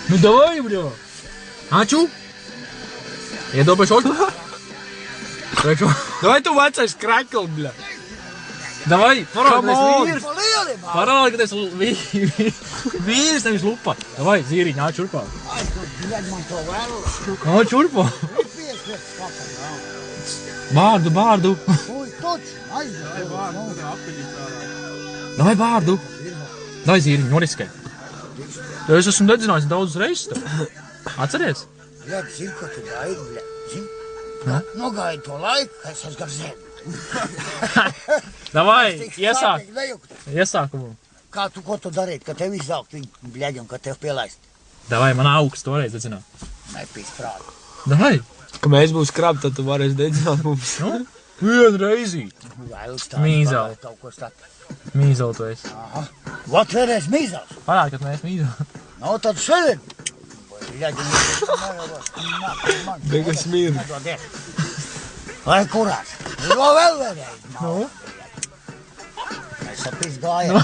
Ну давай, бля. А чё? Я добре шорт. Давай tu vecais krakli, bļa. Давай, parādi, Come on. vīrs. Parādi, ka tas vīrs, nevis lupa. Davai, zīriņ, nāc čurpā. Nāc čurpā. Bārdu. Davai bārdu. Davai zīriņ, noriskē. Jo es esmu dedzinājis daudz reizes tev. Atceries? Jā, zinu, ko tu gaidi, bļa. Zinu? Nogaidi to laiku, ka es esmu gar zemi. Davai, iesākumu. Kā tu, ko tu darīt, ka tev izaugt viņu bļaģi un ka tev pielaist? Davai, man augsts toreiz dedzināt. Nepīs prātu. Davai. Ka mēs būs krabi, tad tu varēsi dedzināt mums. Nu, vien reizīt. Mīzeli. Kaut ko stāti. Mīzeli tu esi. Aha. Vat vienreiz mīzels. Parādi, kad mēs mīzeli. Nu, tad šodien. Bļaģi, Begas mīri. Vai kurās? Jo vēl vienreiz. Nu? Es ap izgāju.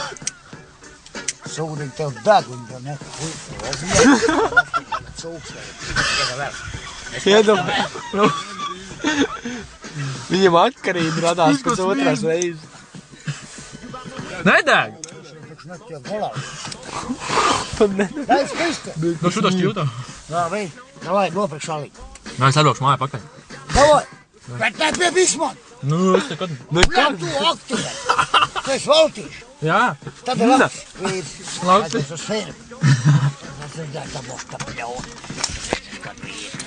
Sūdiņ tev deg un tev nekā. Sūks vēl. Iedam. Viņam atkarība radās pēc otrās reizes. Nedeg! Ne tiek galā. Tad ne. Dai spisti. Nu šutā šķiltā. Jā, vei. Davai, noprik šalīt. Nē, es atbraukšu mājā pakaļ. Davai. Bet nepiebiš man. Nu, es nekad. Bļa, tu aktivē. Tu esi valtīši. Jā. Tad ir labs. Vīrs. Labs. Aizies uz firmu. Tas ir gata bosta pļaut. Tas ir skat vīri.